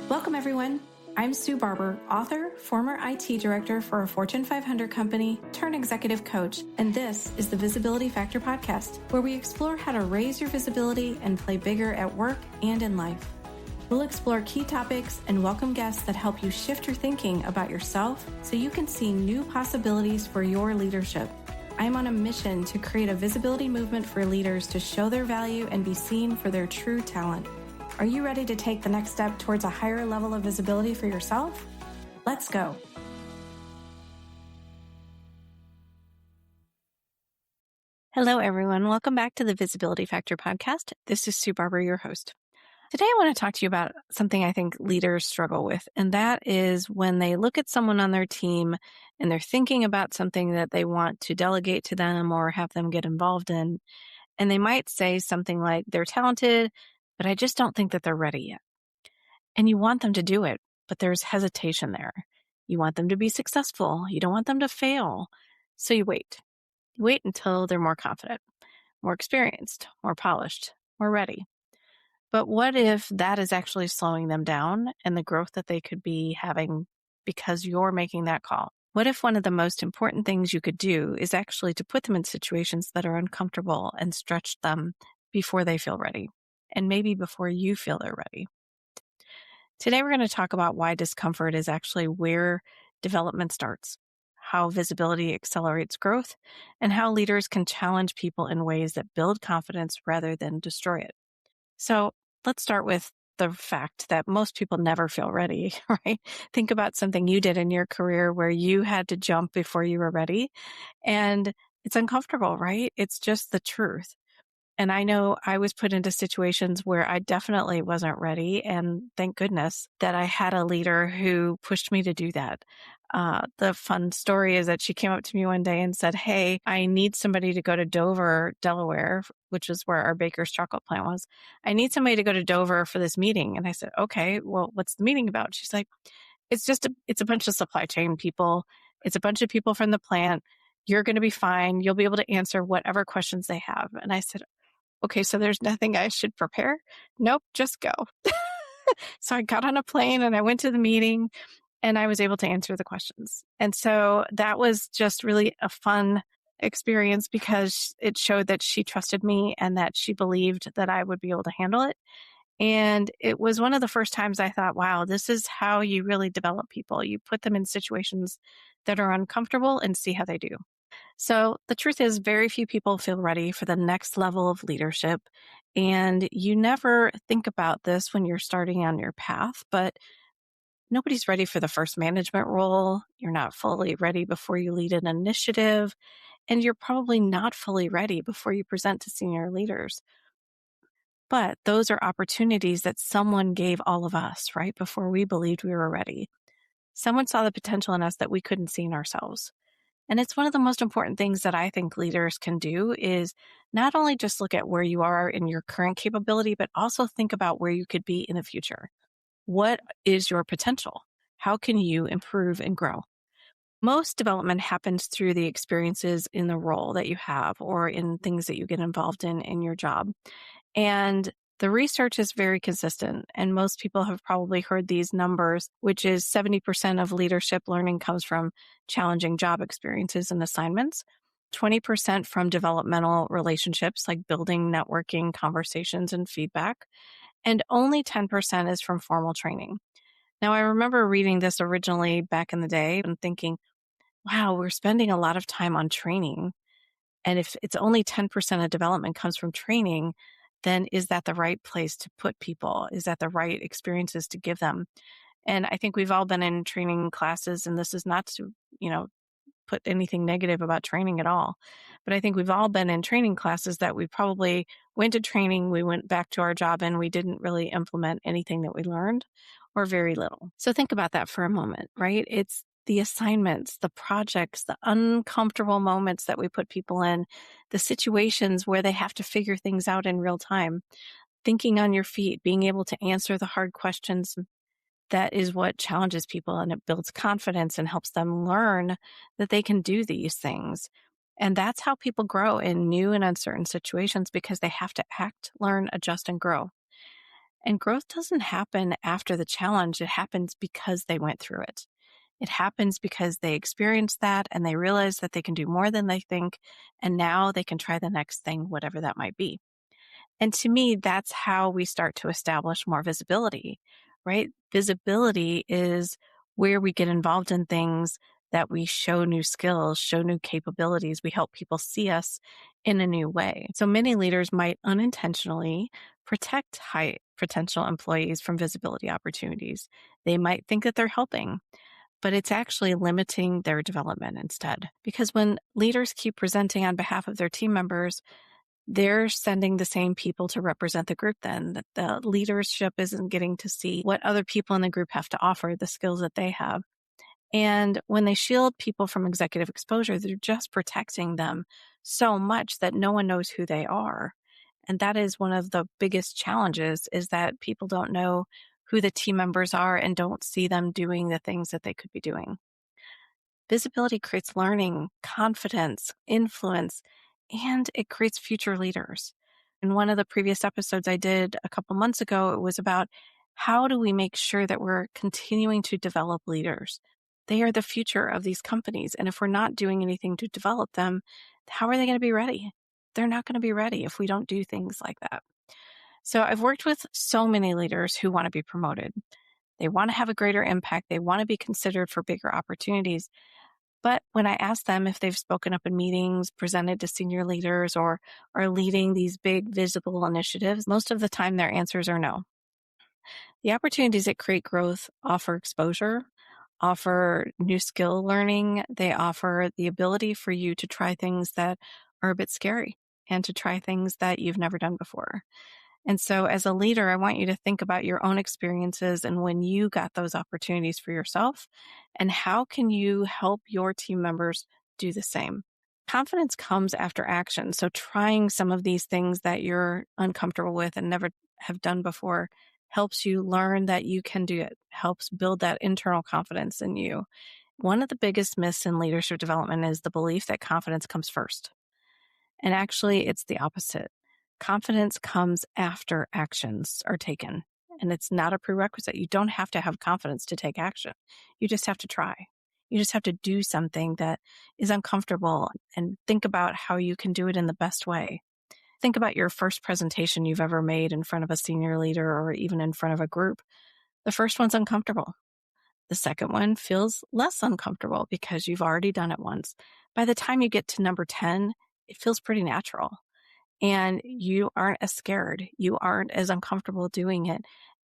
Welcome, everyone. I'm Sue Barber, author, former IT director for a Fortune 500 company, turned executive coach, and this is the Visibility Factor podcast, where we explore how to raise your visibility and play bigger at work and in life. We'll explore key topics and welcome guests that help you shift your thinking about yourself so you can see new possibilities for your leadership. I'm on a mission to create a visibility movement for leaders to show their value and be seen for their true talent. Are you ready to take the next step towards a higher level of visibility for yourself? Let's go. Hello, everyone. Welcome back to the Visibility Factor podcast. This is Sue Barber, your host. Today, I want to talk to you about something I think leaders struggle with, and that is when they look at someone on their team and they're thinking about something that they want to delegate to them or have them get involved in, and they might say something like, they're talented, but I just don't think that they're ready yet. And you want them to do it, but there's hesitation there. You want them to be successful. You don't want them to fail. So you wait. You wait until they're more confident, more experienced, more polished, more ready. But what if that is actually slowing them down and the growth that they could be having because you're making that call? What if one of the most important things you could do is actually to put them in situations that are uncomfortable and stretch them before they feel ready, and maybe before you feel they're ready? Today, we're going to talk about why discomfort is actually where development starts, how visibility accelerates growth, and how leaders can challenge people in ways that build confidence rather than destroy it. So let's start with the fact that most people never feel ready, right? Think about something you did in your career where you had to jump before you were ready, and it's uncomfortable, right? It's just the truth. And I know I was put into situations where I definitely wasn't ready. And thank goodness that I had a leader who pushed me to do that. The fun story is that she came up to me one day and said, "Hey, I need somebody to go to Dover, Delaware," which is where our Baker's chocolate plant was. "I need somebody to go to Dover for this meeting." And I said, "Okay, well, what's the meeting about?" She's like, it's a bunch of supply chain people. It's a bunch of people from the plant. You're going to be fine. You'll be able to answer whatever questions they have." And I said, "Okay, so there's nothing I should prepare?" "Nope, just go." So I got on a plane and I went to the meeting and I was able to answer the questions. And so that was just really a fun experience because it showed that she trusted me and that she believed that I would be able to handle it. And it was one of the first times I thought, wow, this is how you really develop people. You put them in situations that are uncomfortable and see how they do. So the truth is, very few people feel ready for the next level of leadership. And you never think about this when you're starting on your path, but nobody's ready for the first management role. You're not fully ready before you lead an initiative. And you're probably not fully ready before you present to senior leaders. But those are opportunities that someone gave all of us right before we believed we were ready. Someone saw the potential in us that we couldn't see in ourselves. And it's one of the most important things that I think leaders can do is not only just look at where you are in your current capability, but also think about where you could be in the future. What is your potential? How can you improve and grow? Most development happens through the experiences in the role that you have or in things that you get involved in your job. And the research is very consistent, and most people have probably heard these numbers, which is 70% of leadership learning comes from challenging job experiences and assignments, 20% from developmental relationships like building, networking, conversations, and feedback, and only 10% is from formal training. Now, I remember reading this originally back in the day and thinking, wow, we're spending a lot of time on training. And if it's only 10% of development comes from training, then is that the right place to put people? Is that the right experiences to give them? And I think we've all been in training classes, and this is not to, put anything negative about training at all. But I think we've all been in training classes that we probably went to training, we went back to our job, and we didn't really implement anything that we learned or very little. So think about that for a moment, right? It's the assignments, the projects, the uncomfortable moments that we put people in, the situations where they have to figure things out in real time, thinking on your feet, being able to answer the hard questions. That is what challenges people, and it builds confidence and helps them learn that they can do these things. And that's how people grow in new and uncertain situations, because they have to act, learn, adjust, and grow. And growth doesn't happen after the challenge. It happens because they went through it. It happens because they experienced that and they realize that they can do more than they think. And now they can try the next thing, whatever that might be. And to me, that's how we start to establish more visibility, right? Visibility is where we get involved in things that we show new skills, show new capabilities. We help people see us in a new way. So many leaders might unintentionally protect high potential employees from visibility opportunities. They might think that they're helping, but it's actually limiting their development instead. Because when leaders keep presenting on behalf of their team members, they're sending the same people to represent the group then. That the leadership isn't getting to see what other people in the group have to offer, the skills that they have. And when they shield people from executive exposure, they're just protecting them so much that no one knows who they are. And that is one of the biggest challenges, is that people don't know who the team members are and don't see them doing the things that they could be doing. Visibility creates learning, confidence, influence, and it creates future leaders. In one of the previous episodes I did a couple months ago, it was about how do we make sure that we're continuing to develop leaders? They are the future of these companies. And if we're not doing anything to develop them, how are they going to be ready? They're not going to be ready if we don't do things like that. So I've worked with so many leaders who want to be promoted. They want to have a greater impact. They want to be considered for bigger opportunities. But when I ask them if they've spoken up in meetings, presented to senior leaders, or are leading these big visible initiatives, most of the time their answers are no. The opportunities that create growth offer exposure, offer new skill learning. They offer the ability for you to try things that are a bit scary and to try things that you've never done before. And so as a leader, I want you to think about your own experiences and when you got those opportunities for yourself, and how can you help your team members do the same? Confidence comes after action. So trying some of these things that you're uncomfortable with and never have done before helps you learn that you can do it, helps build that internal confidence in you. One of the biggest myths in leadership development is the belief that confidence comes first. And actually, it's the opposite. Confidence comes after actions are taken, and it's not a prerequisite. You don't have to have confidence to take action. You just have to try. You just have to do something that is uncomfortable and think about how you can do it in the best way. Think about your first presentation you've ever made in front of a senior leader or even in front of a group. The first one's uncomfortable. The second one feels less uncomfortable because you've already done it once. By the time you get to number 10, it feels pretty natural. And you aren't as scared. You aren't as uncomfortable doing it.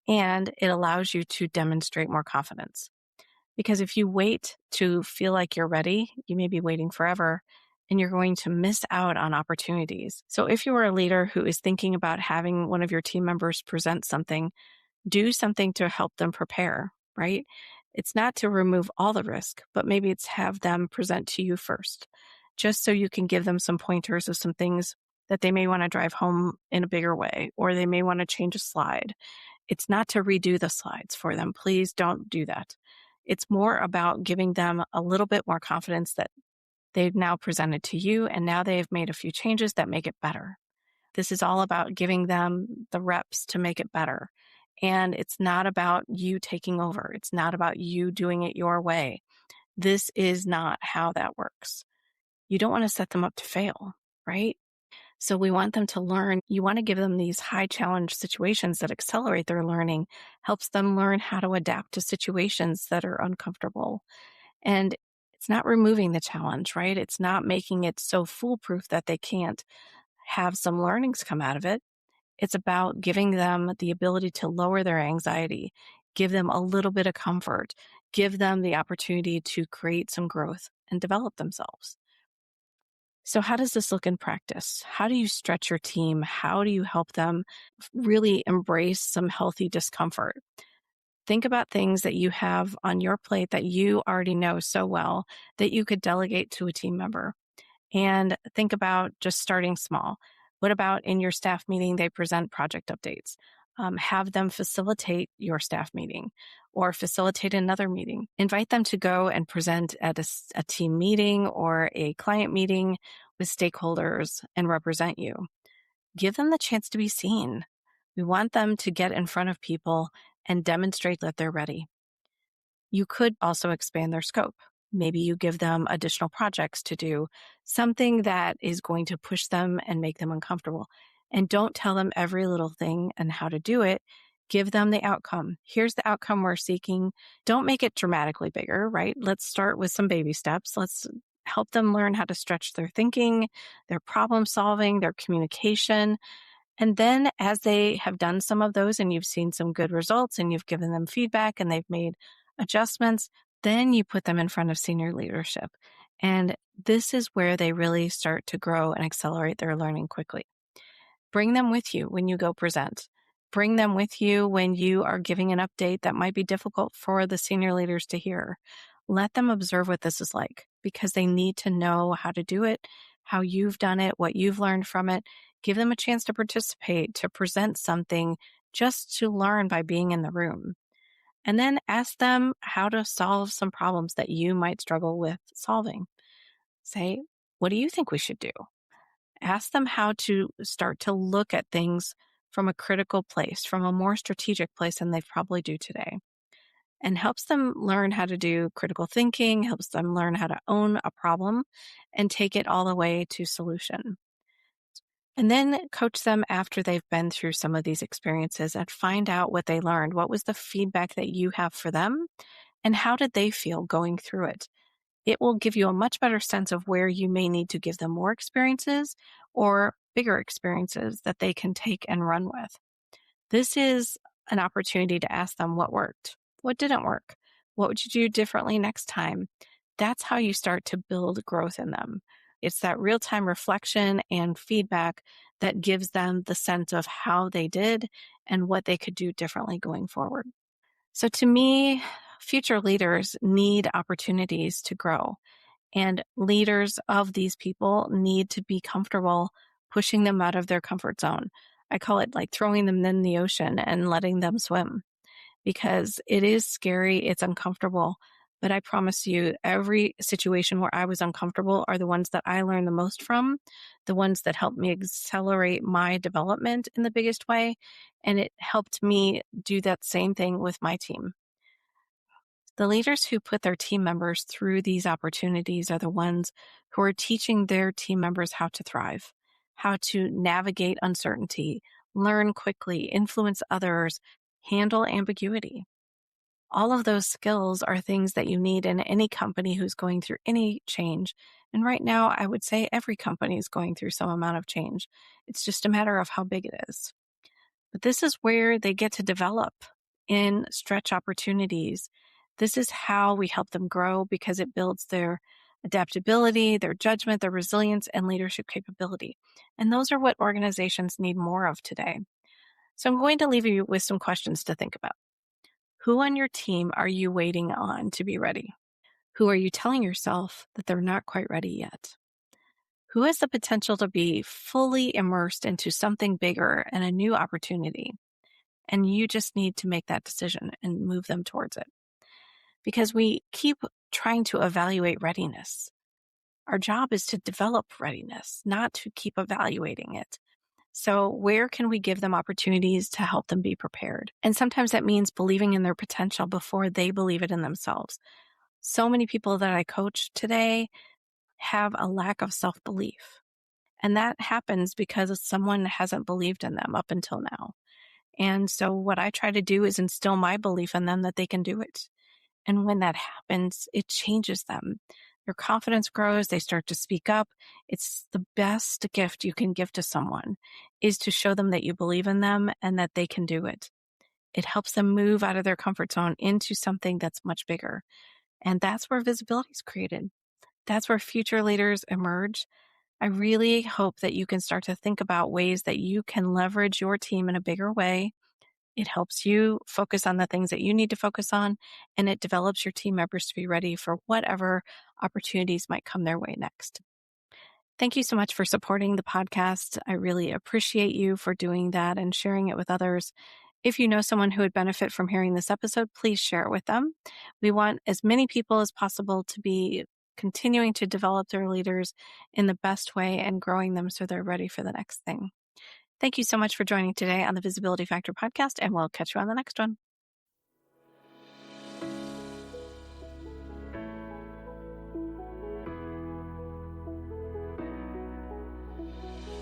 And it allows you to demonstrate more confidence. Because if you wait to feel like you're ready, you may be waiting forever and you're going to miss out on opportunities. So if you are a leader who is thinking about having one of your team members present something, do something to help them prepare, right? It's not to remove all the risk, but maybe it's have them present to you first, just so you can give them some pointers of some things that they may want to drive home in a bigger way, or they may want to change a slide. It's not to redo the slides for them. Please don't do that. It's more about giving them a little bit more confidence that they've now presented to you, and now they've made a few changes that make it better. This is all about giving them the reps to make it better. And it's not about you taking over. It's not about you doing it your way. This is not how that works. You don't want to set them up to fail, right? So we want them to learn. You want to give them these high challenge situations that accelerate their learning, helps them learn how to adapt to situations that are uncomfortable. And it's not removing the challenge, right? It's not making it so foolproof that they can't have some learnings come out of it. It's about giving them the ability to lower their anxiety, give them a little bit of comfort, give them the opportunity to create some growth and develop themselves. So how does this look in practice? How do you stretch your team? How do you help them really embrace some healthy discomfort? Think about things that you have on your plate that you already know so well that you could delegate to a team member. And think about just starting small. What about in your staff meeting, they present project updates? Have them facilitate your staff meeting or facilitate another meeting. Invite them to go and present at a team meeting or a client meeting with stakeholders and represent you. Give them the chance to be seen. We want them to get in front of people and demonstrate that they're ready. You could also expand their scope. Maybe you give them additional projects to do, something that is going to push them and make them uncomfortable. And don't tell them every little thing and how to do it. Give them the outcome. Here's the outcome we're seeking. Don't make it dramatically bigger, right? Let's start with some baby steps. Let's help them learn how to stretch their thinking, their problem solving, their communication. And then as they have done some of those and you've seen some good results and you've given them feedback and they've made adjustments, then you put them in front of senior leadership. And this is where they really start to grow and accelerate their learning quickly. Bring them with you when you go present. Bring them with you when you are giving an update that might be difficult for the senior leaders to hear. Let them observe what this is like because they need to know how to do it, how you've done it, what you've learned from it. Give them a chance to participate, to present something, just to learn by being in the room. And then ask them how to solve some problems that you might struggle with solving. Say, what do you think we should do? Ask them how to start to look at things from a critical place, from a more strategic place than they probably do today. And helps them learn how to do critical thinking, helps them learn how to own a problem and take it all the way to solution. And then coach them after they've been through some of these experiences and find out what they learned. What was the feedback that you have for them? And how did they feel going through it? It will give you a much better sense of where you may need to give them more experiences or bigger experiences that they can take and run with. This is an opportunity to ask them what worked, what didn't work, what would you do differently next time? That's how you start to build growth in them. It's that real-time reflection and feedback that gives them the sense of how they did and what they could do differently going forward. So to me, future leaders need opportunities to grow, and leaders of these people need to be comfortable pushing them out of their comfort zone. I call it like throwing them in the ocean and letting them swim because it is scary. It's uncomfortable. But I promise you, every situation where I was uncomfortable are the ones that I learned the most from, the ones that helped me accelerate my development in the biggest way. And it helped me do that same thing with my team. The leaders who put their team members through these opportunities are the ones who are teaching their team members how to thrive, how to navigate uncertainty, learn quickly, influence others, handle ambiguity. All of those skills are things that you need in any company who's going through any change. And right now, I would say every company is going through some amount of change. It's just a matter of how big it is. But this is where they get to develop in stretch opportunities. This is how we help them grow because it builds their adaptability, their judgment, their resilience, and leadership capability. And those are what organizations need more of today. So I'm going to leave you with some questions to think about. Who on your team are you waiting on to be ready? Who are you telling yourself that they're not quite ready yet? Who has the potential to be fully immersed into something bigger and a new opportunity? And you just need to make that decision and move them towards it. Because we keep trying to evaluate readiness. Our job is to develop readiness, not to keep evaluating it. So where can we give them opportunities to help them be prepared? And sometimes that means believing in their potential before they believe it in themselves. So many people that I coach today have a lack of self-belief. And that happens because someone hasn't believed in them up until now. And so what I try to do is instill my belief in them that they can do it. And when that happens, it changes them. Their confidence grows. They start to speak up. It's the best gift you can give to someone is to show them that you believe in them and that they can do it. It helps them move out of their comfort zone into something that's much bigger. And that's where visibility is created. That's where future leaders emerge. I really hope that you can start to think about ways that you can leverage your team in a bigger way. It helps you focus on the things that you need to focus on, and it develops your team members to be ready for whatever opportunities might come their way next. Thank you so much for supporting the podcast. I really appreciate you for doing that and sharing it with others. If you know someone who would benefit from hearing this episode, please share it with them. We want as many people as possible to be continuing to develop their leaders in the best way and growing them so they're ready for the next thing. Thank you so much for joining today on the Visibility Factor podcast, and we'll catch you on the next one.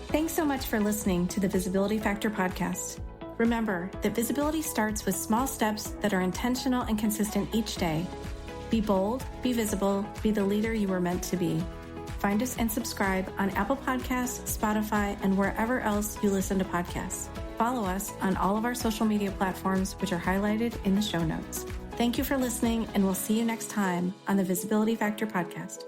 Thanks so much for listening to the Visibility Factor podcast. Remember that visibility starts with small steps that are intentional and consistent each day. Be bold, be visible, be the leader you were meant to be. Find us and subscribe on Apple Podcasts, Spotify, and wherever else you listen to podcasts. Follow us on all of our social media platforms, which are highlighted in the show notes. Thank you for listening, and we'll see you next time on the Visibility Factor podcast.